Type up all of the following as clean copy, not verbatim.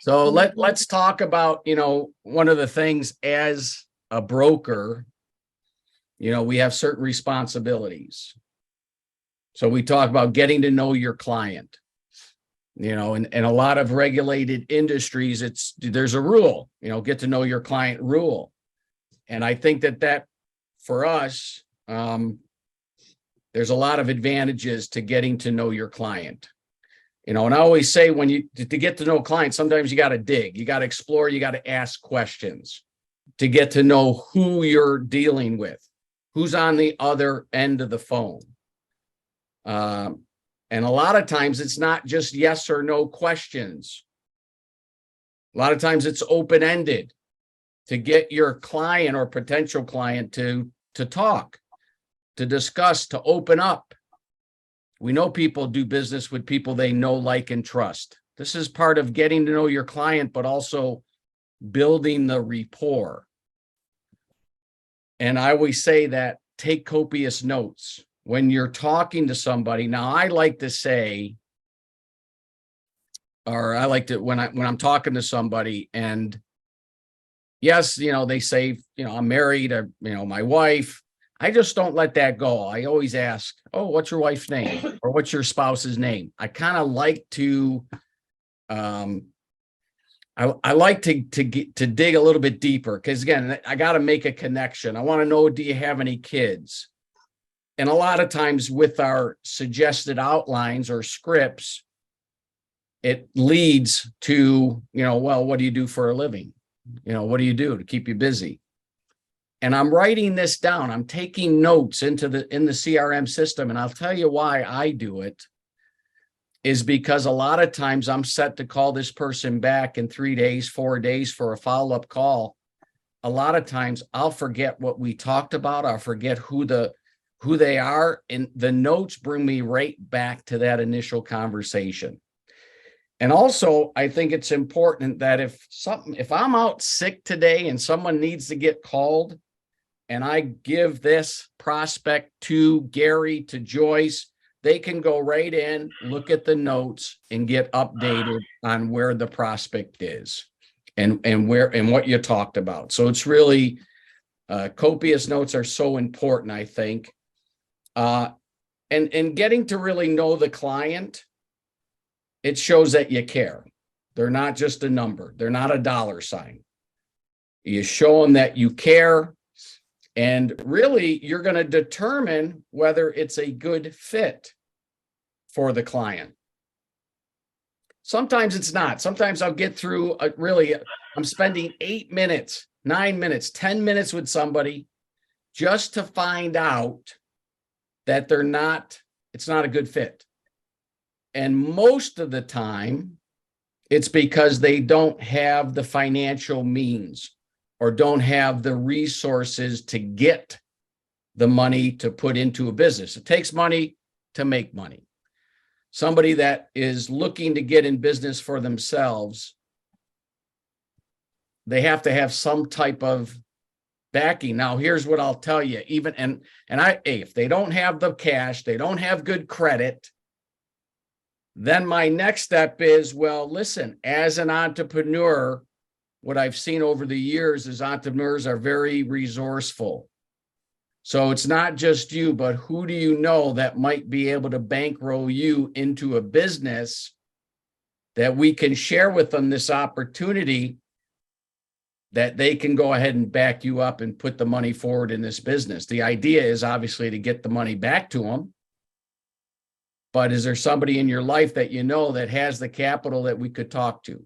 So let's talk about, one of the things as a broker, we have certain responsibilities. So we talk about getting to know your client, and a lot of regulated industries, there's a rule, get to know your client rule. And I think that for us, there's a lot of advantages to getting to know your client. And I always say to get to know clients, sometimes you got to dig, you got to explore, you got to ask questions to get to know who you're dealing with, who's on the other end of the phone. And a lot of times it's not just yes or no questions. A lot of times it's open-ended to get your client or potential client to talk, to discuss, to open up. We know people do business with people they know, like, and trust. This is part of getting to know your client, but also building the rapport. And I always say that take copious notes when you're talking to somebody. Now, I like to say, or I like to, when I'm talking to somebody, and yes, they say, I'm married, or, my wife, I just don't let that go. I always ask, oh, what's your wife's name? Or what's your spouse's name? I kind of like to, I like to dig a little bit deeper, because again, I got to make a connection. I want to know, do you have any kids? And a lot of times with our suggested outlines or scripts, it leads to, well, what do you do for a living? What do you do to keep you busy? And I'm writing this down. I'm taking notes in the CRM system. And I'll tell you why I do it is because a lot of times I'm set to call this person back in 3 days, 4 days for a follow-up call. A lot of times I'll forget what we talked about. I'll forget who they are. And the notes bring me right back to that initial conversation. And also, I think it's important that if I'm out sick today and someone needs to get called, and I give this prospect to Gary, to Joyce, they can go right in, look at the notes, and get updated on where the prospect is and what you talked about. So it's really copious notes are so important, I think. And getting to really know the client, it shows that you care. They're not just a number. They're not a dollar sign. You show them that you care. And really, you're going to determine whether it's a good fit for the client. Sometimes it's not. Sometimes I'll get through I'm spending 8 minutes, 9 minutes, 10 minutes with somebody just to find out that it's not a good fit. And most of the time, it's because they don't have the financial means or don't have the resources to get the money to put into a business. It takes money to make money. Somebody that is looking to get in business for themselves, they have to have some type of backing. Now, here's what I'll tell you, if they don't have the cash, they don't have good credit, then my next step is, well, listen, as an entrepreneur, what I've seen over the years is entrepreneurs are very resourceful. So it's not just you, but who do you know that might be able to bankroll you into a business that we can share with them this opportunity that they can go ahead and back you up and put the money forward in this business. The idea is obviously to get the money back to them. But is there somebody in your life that that has the capital that we could talk to?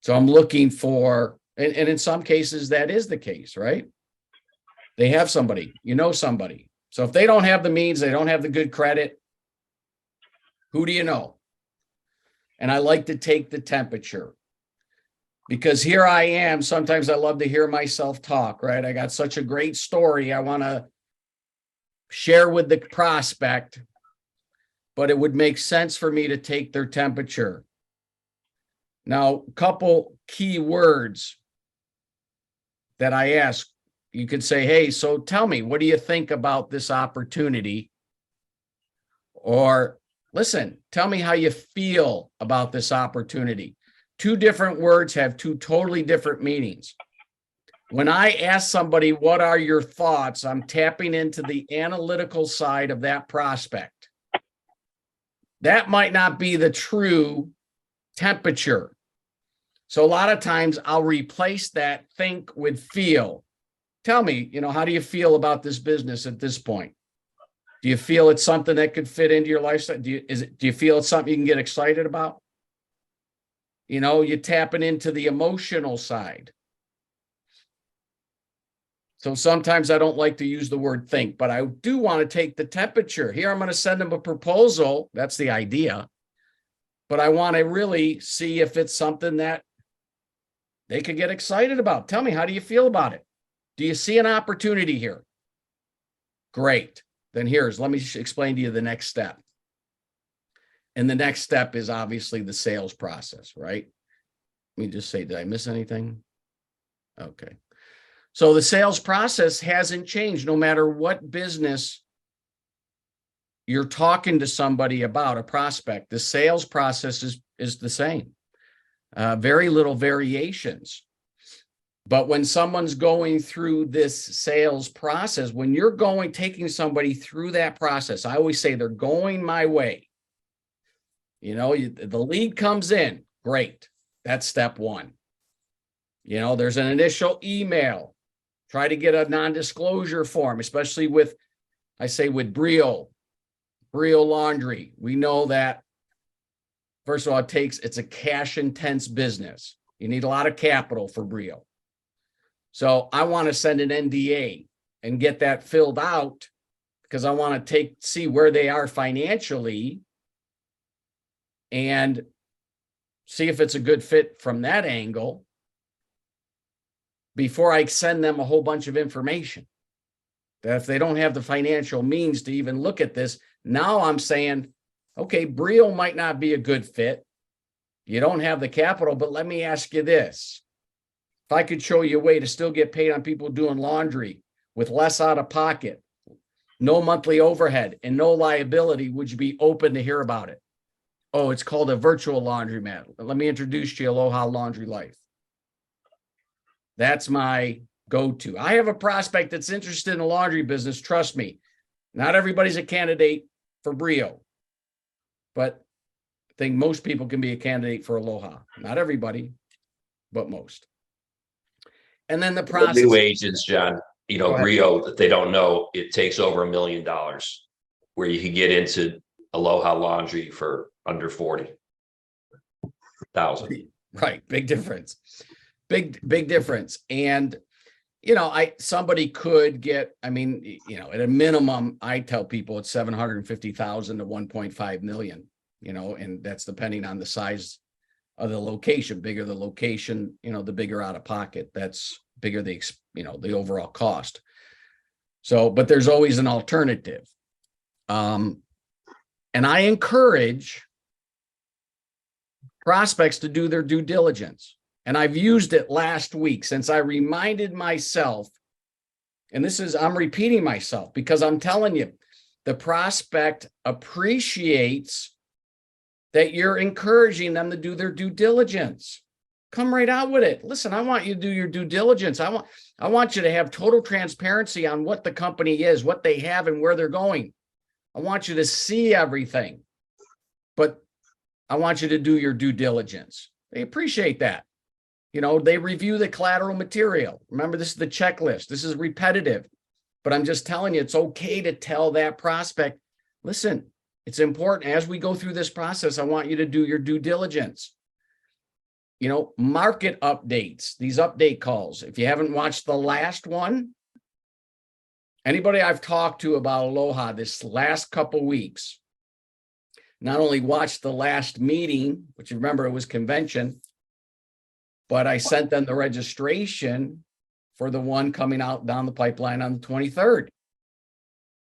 So I'm looking for, and in some cases that is the case, right? They have somebody, somebody. So if they don't have the means, they don't have the good credit, who do you know? And I like to take the temperature, because here I am. Sometimes I love to hear myself talk, right? I got such a great story I want to share with the prospect, but it would make sense for me to take their temperature. Now, a couple key words that I ask, you could say, hey, so tell me, what do you think about this opportunity? Or listen, tell me how you feel about this opportunity. Two different words have two totally different meanings. When I ask somebody, what are your thoughts? I'm tapping into the analytical side of that prospect. That might not be the true temperature. So a lot of times I'll replace that think with feel. Tell me, how do you feel about this business at this point? Do you feel it's something that could fit into your lifestyle? Do you feel it's something you can get excited about? You're tapping into the emotional side. So sometimes I don't like to use the word think, but I do want to take the temperature. Here, I'm going to send them a proposal. That's the idea. But I want to really see if it's something that they could get excited about. Tell me, how do you feel about it? Do you see an opportunity here? Great. Then let me explain to you the next step. And the next step is obviously the sales process, right? Let me just say, did I miss anything? Okay. So the sales process hasn't changed no matter what business you're talking to somebody about, a prospect. The sales process is the same. Very little variations. But when someone's going through this sales process, when you're taking somebody through that process, I always say they're going my way. The lead comes in, great. That's step one. There's an initial email. Try to get a non-disclosure form, especially with Brio Laundry. We know that, first of all, it's a cash intense business. You need a lot of capital for Brio. So I want to send an NDA and get that filled out because I want to see where they are financially and see if it's a good fit from that angle before I send them a whole bunch of information. That if they don't have the financial means to even look at this, now I'm saying, okay, Brio might not be a good fit. You don't have the capital, but let me ask you this. If I could show you a way to still get paid on people doing laundry with less out of pocket, no monthly overhead, and no liability, would you be open to hear about it? Oh, it's called a virtual laundromat. Let me introduce you to Aloha Laundry Life. That's my go-to. I have a prospect that's interested in the laundry business. Trust me, not everybody's a candidate for Brio, but I think most people can be a candidate for Aloha. Not everybody, but most. And then the process. The new agents, John, Brio, that they don't know, it takes over $1 million, where you can get into Aloha Laundry for under 40,000. Right. Big difference. Big difference. And, somebody could get, at a minimum, I tell people it's 750,000 to 1.5 million, and that's depending on the size of the location. Bigger the location, the bigger out of pocket, that's bigger the overall cost. So, but there's always an alternative. And I encourage prospects to do their due diligence. And I've used it last week since I reminded myself, and I'm repeating myself because I'm telling you, the prospect appreciates that you're encouraging them to do their due diligence. Come right out with it. Listen, I want you to do your due diligence. I want you to have total transparency on what the company is, what they have, and where they're going. I want you to see everything, but I want you to do your due diligence. They appreciate that. They review the collateral material. Remember, this is the checklist. This is repetitive, but I'm just telling you, it's okay to tell that prospect, listen, it's important as we go through this process. I want you to do your due diligence. Market updates, these update calls. If you haven't watched the last one, anybody I've talked to about Aloha this last couple weeks, not only watched the last meeting, which you remember it was convention, but I sent them the registration for the one coming out down the pipeline on the 23rd.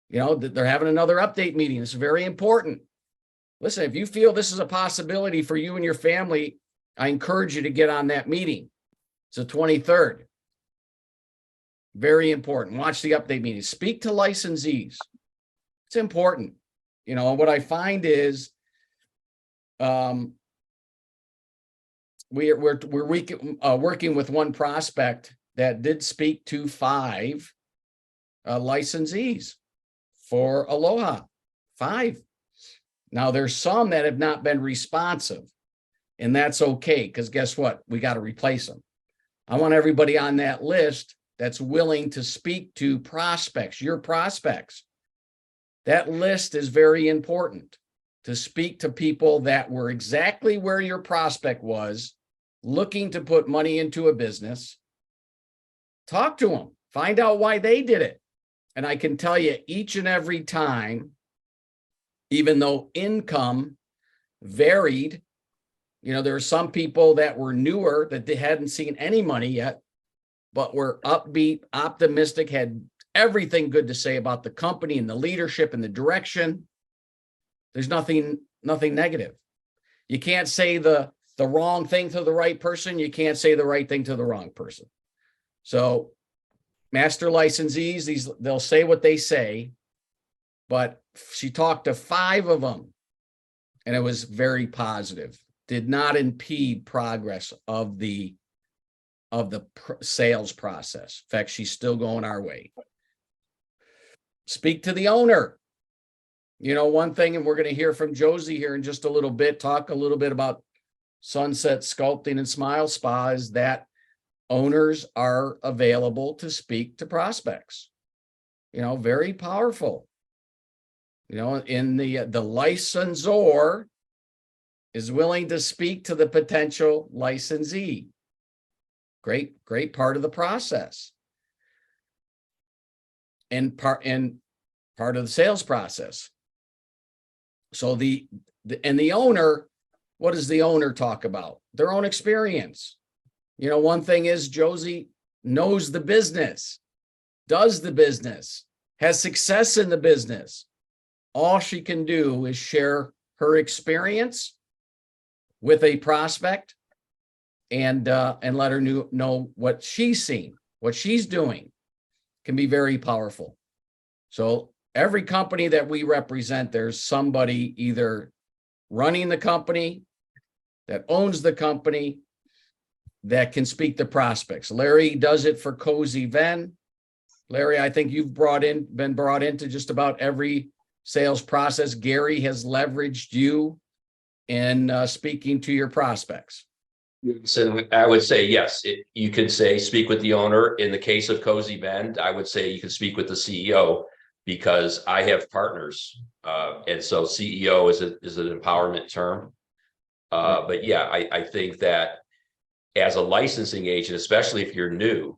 They're having another update meeting. This is very important. Listen, if you feel this is a possibility for you and your family, I encourage you to get on that meeting. It's the 23rd. Very important. Watch the update meeting. Speak to licensees. It's important. What I find is working with one prospect that did speak to 5 licensees for Aloha. 5. Now there's some that have not been responsive, and that's okay, because guess what? We got to replace them. I want everybody on that list that's willing to speak to prospects, your prospects. That list is very important, to speak to people that were exactly where your prospect was, looking to put money into a business. Talk to them, find out why they did it. And I can tell you, each and every time, even though income varied, there were some people that were newer, that they hadn't seen any money yet, but were upbeat, optimistic, had everything good to say about the company and the leadership and the direction. There's nothing negative. You can't say the wrong thing to the right person. You can't say the right thing to the wrong person. So master licensees, they'll say what they say, but she talked to 5 of them, and it was very positive. Did not impede progress of the sales process. In fact, she's still going our way. Speak to the owner. One thing, and we're going to hear from Josie here in just a little bit, talk a little bit about Sunset Sculpting and Smile Spa, is that owners are available to speak to prospects. Very powerful. In the licensor is willing to speak to the potential licensee. Great part of the process. And part of the sales process. So the owner, what does the owner talk about? Their own experience. One thing is Josie knows the business, does the business, has success in the business. All she can do is share her experience with a prospect and let her know what she's seen, what she's doing. Can be very powerful. So every company that we represent, there's somebody either running the company, that owns the company, that can speak to prospects. Larry does it for Cozy Ven. Larry, I think you've been brought into just about every sales process. Gary has leveraged you in speaking to your prospects. So I would say, yes, you could say speak with the owner. In the case of Cozy Bend, I would say you can speak with the CEO, because I have partners. And so CEO is an empowerment term. But yeah, I think that as a licensing agent, especially if you're new,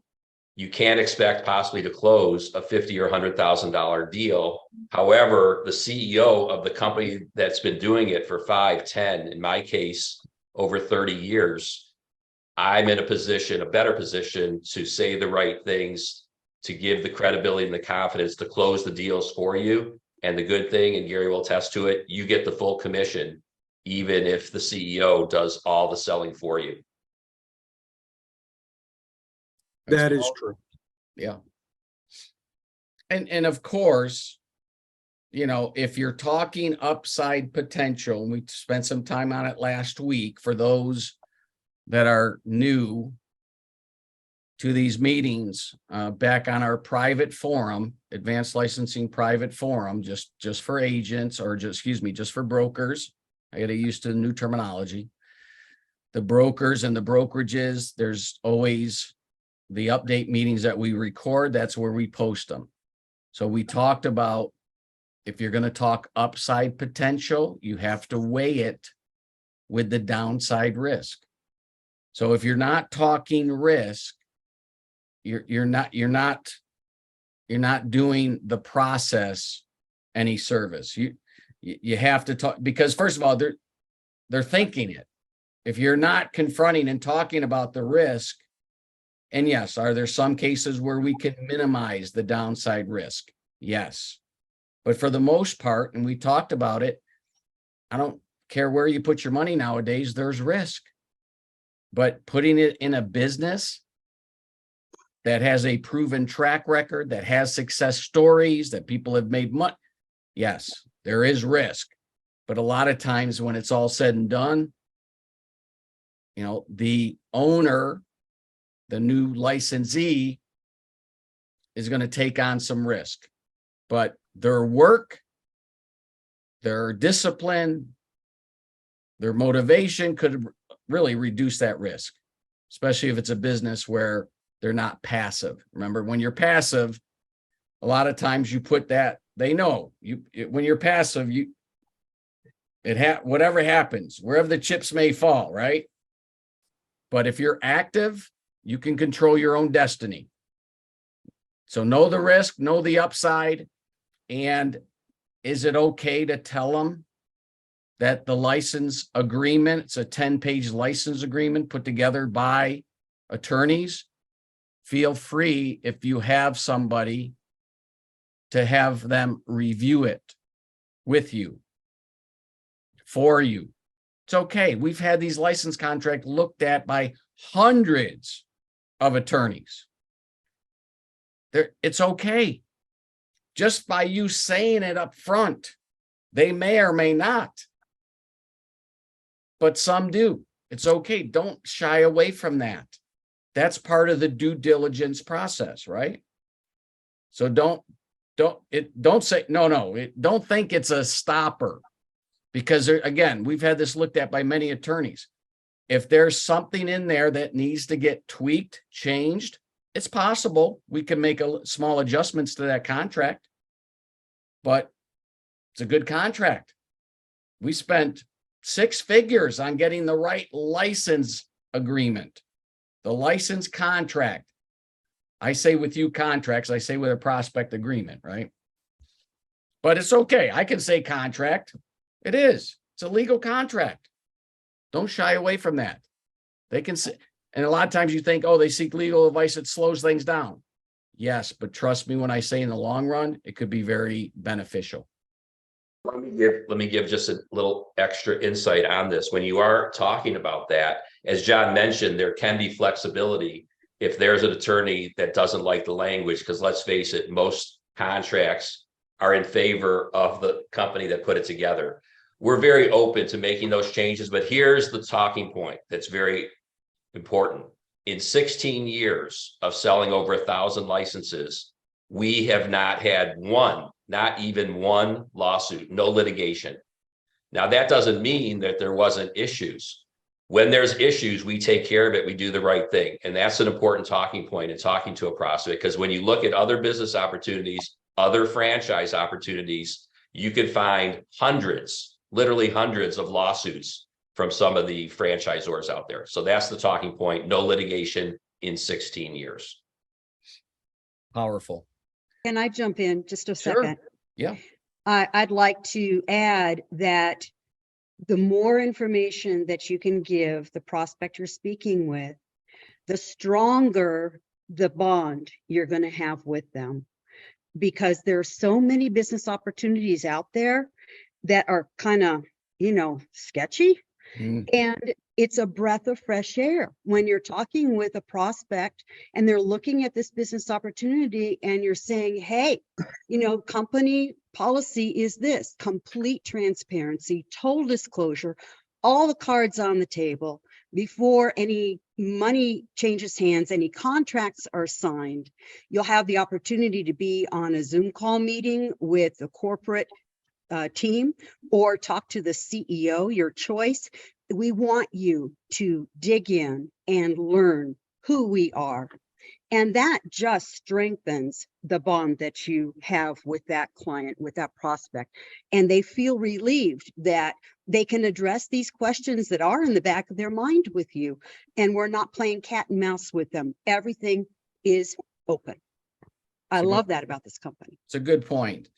you can't expect possibly to close a $50,000 or $100,000 deal. However, the CEO of the company that's been doing it for 5, 10, in my case, over 30 years, I'm in a better position to say the right things, to give the credibility and the confidence to close the deals for you. And the good thing, and Gary will attest to it, you get the full commission, even if the CEO does all the selling for you. That is true. Yeah. And of course, if you're talking upside potential, and we spent some time on it last week, for those that are new to these meetings, back on our private forum, Advanced Licensing Private Forum, just for agents, or just for brokers. I got to used to the new terminology. The brokers and the brokerages, there's always the update meetings that we record. That's where we post them. So we talked about, if you're going to talk upside potential, you have to weigh it with the downside risk. So if you're not talking risk, you're not doing the process any service. You have to talk, because first of all, they're thinking it. If you're not confronting and talking about the risk, and yes, are there some cases where we can minimize the downside risk? Yes. But for the most part, and we talked about it, I don't care where you put your money nowadays, there's risk. But putting it in a business that has a proven track record, that has success stories, that people have made money, yes, there is risk. But a lot of times when it's all said and done, the owner, the new licensee is going to take on some risk, but their work, their discipline, their motivation could really reduce that risk, especially if it's a business where they're not passive. Remember, when you're passive, a lot of times you put that, they know when you're passive, whatever happens, wherever the chips may fall, right? But if you're active, you can control your own destiny. So know the risk, know the upside, and is it okay to tell them that the license agreement, it's a 10-page license agreement put together by attorneys? Feel free, if you have somebody, to have them review it with you, for you. It's okay. We've had these license contracts looked at by hundreds of attorneys. It's okay. Just by you saying it up front, they may or may not, but some do. It's okay. Don't shy away from that. That's part of the due diligence process, right? So don't say, don't think it's a stopper, because again, we've had this looked at by many attorneys. If there's something in there that needs to get tweaked, changed, it's possible we can make small adjustments to that contract, but it's a good contract. We spent 6 figures on getting the right license agreement, the license contract. I say with you contracts, I say with a prospect agreement, right? But it's okay. I can say contract. It is. It's a legal contract. Don't shy away from that. They can say, and a lot of times you think, oh, they seek legal advice, it slows things down. Yes, but trust me when I say in the long run, it could be very beneficial. Let me give just a little extra insight on this. When you are talking about that, as John mentioned, there can be flexibility if there's an attorney that doesn't like the language, because let's face it, most contracts are in favor of the company that put it together. We're very open to making those changes, but here's the talking point that's very important. In 16 years of selling over 1,000 licenses, we have not had not even one lawsuit, no litigation. Now, that doesn't mean that there wasn't issues. When there's issues, we take care of it. We do the right thing. And that's an important talking point in talking to a prospect, because when you look at other business opportunities, other franchise opportunities, you can find hundreds, literally hundreds of lawsuits from some of the franchisors out there. So that's the talking point. No litigation in 16 years. Powerful. Can I jump in just a Sure. second? Yeah. I'd like to add that the more information that you can give the prospect you're speaking with, the stronger the bond you're going to have with them, because there are so many business opportunities out there that are kind of, sketchy. Mm. And it's a breath of fresh air when you're talking with a prospect and they're looking at this business opportunity and you're saying, hey, company policy is this: complete transparency, total disclosure, all the cards on the table before any money changes hands, any contracts are signed. You'll have the opportunity to be on a Zoom call meeting with the corporate team or talk to the CEO, your choice. We want you to dig in and learn who we are. And that just strengthens the bond that you have with that client, with that prospect. And they feel relieved that they can address these questions that are in the back of their mind with you. And we're not playing cat and mouse with them. Everything is open. I love that about this company. It's a good point.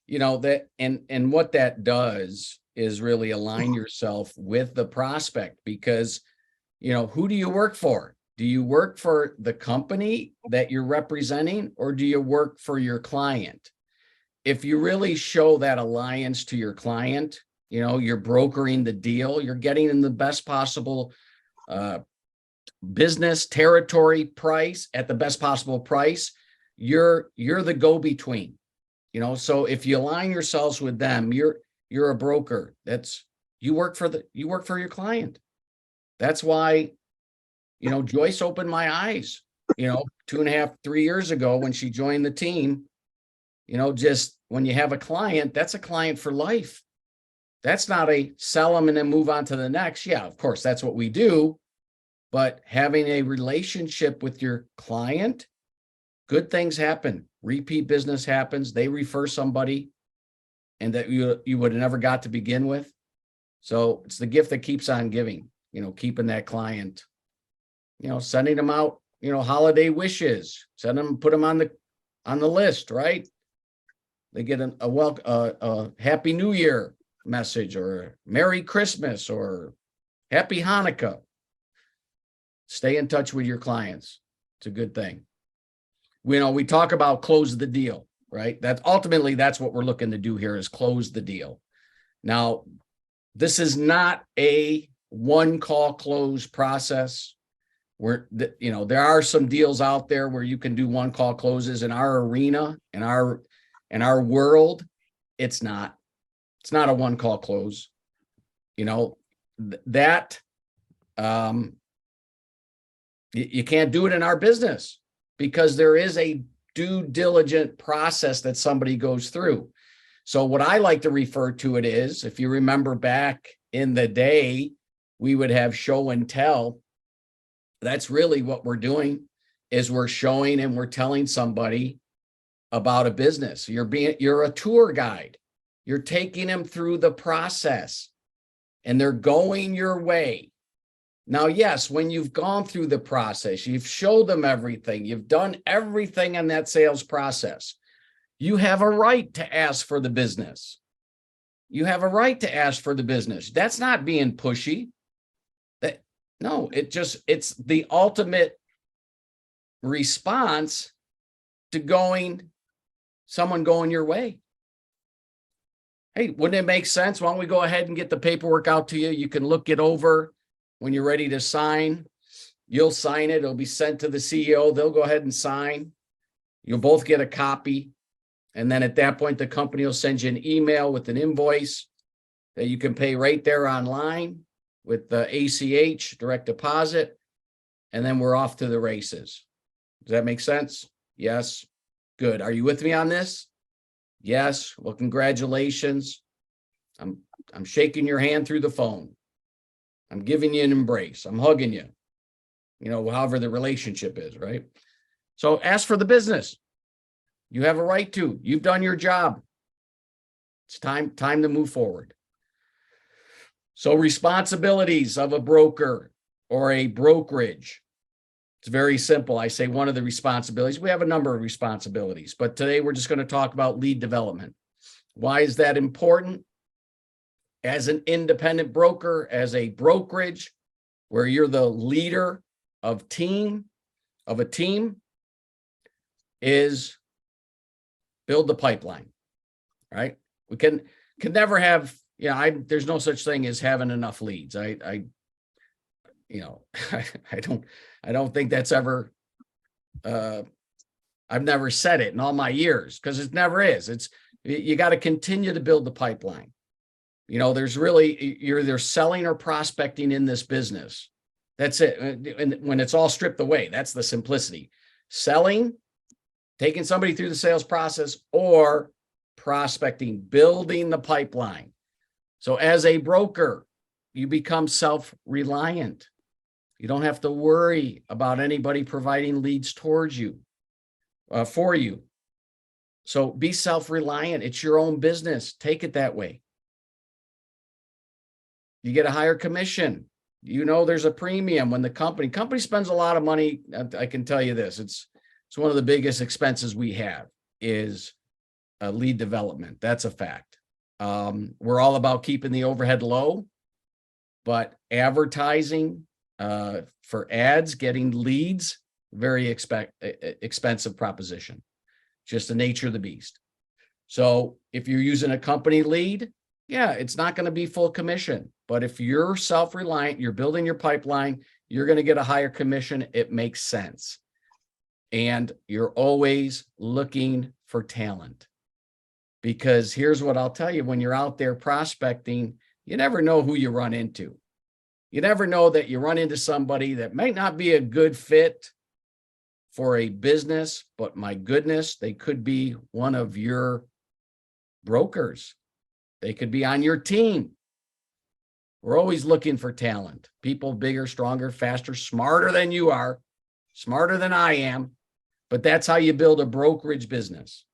That and what that does is really align yourself with the prospect, because, who do you work for? Do you work for the company that you're representing, or do you work for your client? If you really show that alliance to your client, you're brokering the deal, you're getting in the best possible business territory price at the best possible price. You're the go-between. So if you align yourselves with them, you're a broker. You work for your client. That's why Joyce opened my eyes, 2.5, 3 years ago when she joined the team. Just when you have a client, that's a client for life. That's not a sell them and then move on to the next. Yeah, of course, that's what we do. But having a relationship with your client, good things happen. Repeat business happens. They refer somebody and that you would have never got to begin with. So it's the gift that keeps on giving, keeping that client, sending them out, holiday wishes, put them on the list, right? They get a Happy New Year message or Merry Christmas or Happy Hanukkah. Stay in touch with your clients. It's a good thing. We talk about close the deal, right? That's what we're looking to do here is close the deal. Now, this is not a one call close process. There are some deals out there where you can do one call closes. In our arena, in our world, it's not a one call close. You can't do it in our business because there is a due diligent process that somebody goes through. So what I like to refer to it is, if you remember back in the day, we would have show and tell. That's really what we're doing is we're showing and we're telling somebody about a business. You're a tour guide. You're taking them through the process and they're going your way. Now, yes, when you've gone through the process, you've showed them everything, you've done everything in that sales process, you have a right to ask for the business. You have a right to ask for the business. That's not being pushy. It's the ultimate response to someone going your way. Hey, wouldn't it make sense? Why don't we go ahead and get the paperwork out to you? You can look it over. When you're ready to sign, you'll sign it. It'll be sent to the CEO. They'll go ahead and sign. You'll both get a copy. And then at that point, the company will send you an email with an invoice that you can pay right there online with the ACH, direct deposit. And then we're off to the races. Does that make sense? Yes. Good. Are you with me on this? Yes. Well, congratulations. I'm shaking your hand through the phone. I'm giving you an embrace. I'm hugging you, however the relationship is, right? So ask for the business. You have a right to. You've done your job. It's time to move forward. So responsibilities of a broker or a brokerage. It's very simple. I say one of the responsibilities. We have a number of responsibilities, but today we're just going to talk about lead development. Why is that important? As an independent broker, as a brokerage, where you're the leader of a team, is build the pipeline, right? We can never have, there's no such thing as having enough leads. I don't think that's ever, I've never said it in all my years because it never is. You got to continue to build the pipeline. There's really, you're either selling or prospecting in this business. That's it. And when it's all stripped away, that's the simplicity. Selling, taking somebody through the sales process, or prospecting, building the pipeline. So as a broker, you become self-reliant. You don't have to worry about anybody providing leads towards you, for you. So be self-reliant. It's your own business. Take it that way. You get a higher commission. There's a premium when the company spends a lot of money. I can tell you this. It's one of the biggest expenses we have is lead development. That's a fact. We're all about keeping the overhead low, but advertising for ads, getting leads, very expensive proposition. Just the nature of the beast. So if you're using a company lead, yeah, it's not going to be full commission. But if you're self-reliant, you're building your pipeline, you're going to get a higher commission. It makes sense. And you're always looking for talent. Because here's what I'll tell you, when you're out there prospecting, you never know who you run into. You never know that you run into somebody that might not be a good fit for a business, but my goodness, they could be one of your brokers. They could be on your team. We're always looking for talent, people bigger, stronger, faster, smarter than you are, smarter than I am. But that's how you build a brokerage business,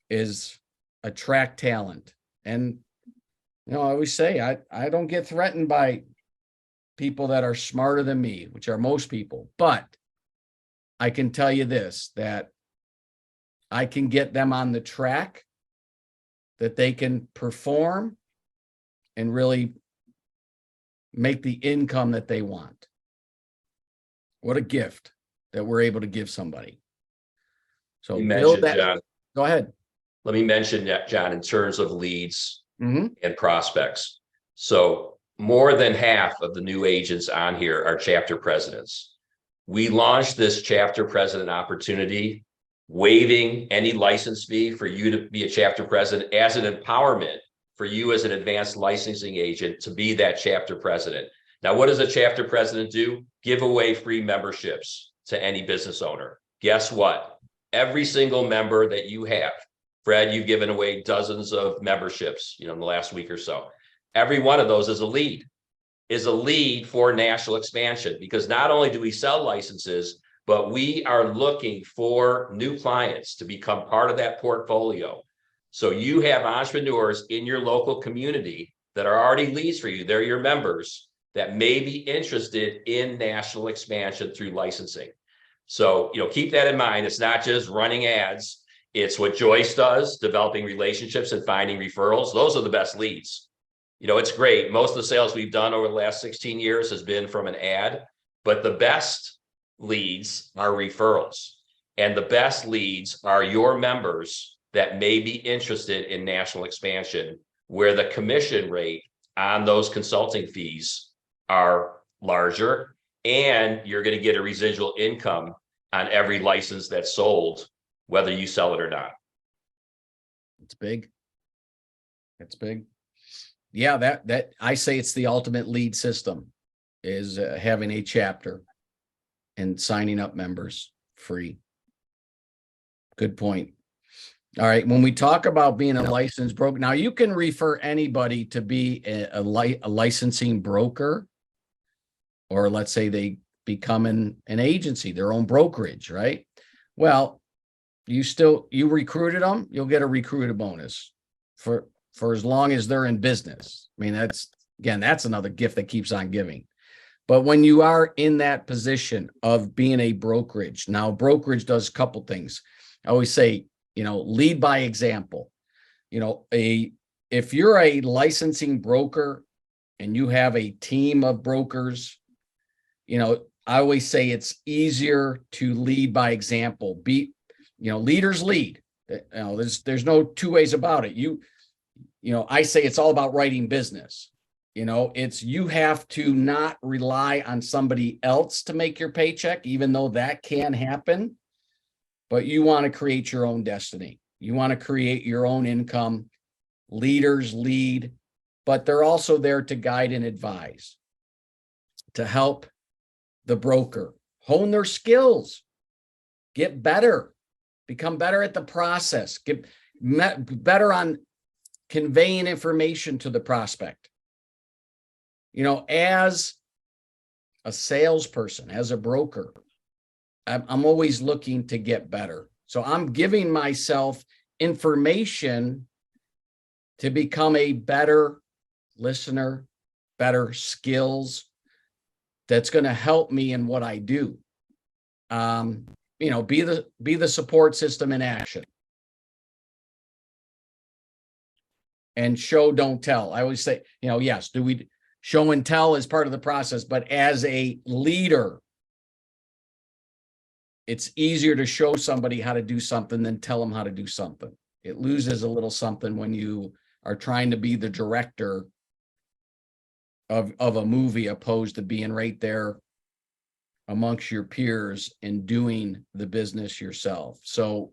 is attract talent. And, you know, I always say, I don't get threatened by people that are smarter than me, which are most people, but I can tell you this, that I can get them on the track that they can perform and really make the income that they want. What a gift that we're able to give somebody. So You build mentioned, that. John, Go ahead. let me mention that, John, in terms of leads Mhm. and prospects. So more than half of the new agents on here are chapter presidents. We launched this chapter president opportunity, waiving any license fee for you to be a chapter president as an empowerment for you as an advanced licensing agent to be that chapter president. Now, what does a chapter president do? Give away free memberships to any business owner. Guess what? Every single member that you have, Fred, you've given away dozens of memberships, in the last week or so. Every one of those is a lead for national expansion, because not only do we sell licenses, but we are looking for new clients to become part of that portfolio. So you have entrepreneurs in your local community that are already leads for you. They're your members that may be interested in national expansion through licensing. So, keep that in mind. It's not just running ads. It's what Joyce does, developing relationships and finding referrals. Those are the best leads. It's great. Most of the sales we've done over the last 16 years has been from an ad, but the best leads are referrals. And the best leads are your members that may be interested in national expansion, where the commission rate on those consulting fees are larger, and you're going to get a residual income on every license that's sold, whether you sell it or not. It's big. It's big. Yeah, that I say it's the ultimate lead system, is having a chapter and signing up members free. Good point. All right. When we talk about being a licensed broker, now you can refer anybody to be a licensing broker, or let's say they become an agency, their own brokerage, right? Well, you recruited them, you'll get a recruiter bonus for as long as they're in business. I mean, that's another gift that keeps on giving. But when you are in that position of being a brokerage, now brokerage does a couple things. I always say, lead by example. If you're a licensing broker and you have a team of brokers, I always say it's easier to lead by example. Leaders lead. There's no two ways about it. I say it's all about writing business. You have to not rely on somebody else to make your paycheck, even though that can happen. But you want to create your own destiny. You want to create your own income. Leaders lead, but they're also there to guide and advise, to help the broker hone their skills, get better, become better at the process, get better on conveying information to the prospect. As a salesperson, as a broker, I'm always looking to get better. So I'm giving myself information to become a better listener, better skills that's going to help me in what I do. Be the support system in action. And show, don't tell. I always say, yes, show and tell is part of the process, but as a leader, it's easier to show somebody how to do something than tell them how to do something. It loses a little something when you are trying to be the director of a movie, opposed to being right there amongst your peers and doing the business yourself. So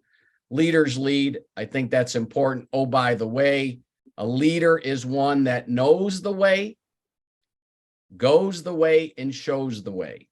leaders lead. I think that's important. Oh, by the way, a leader is one that knows the way, goes the way and shows the way.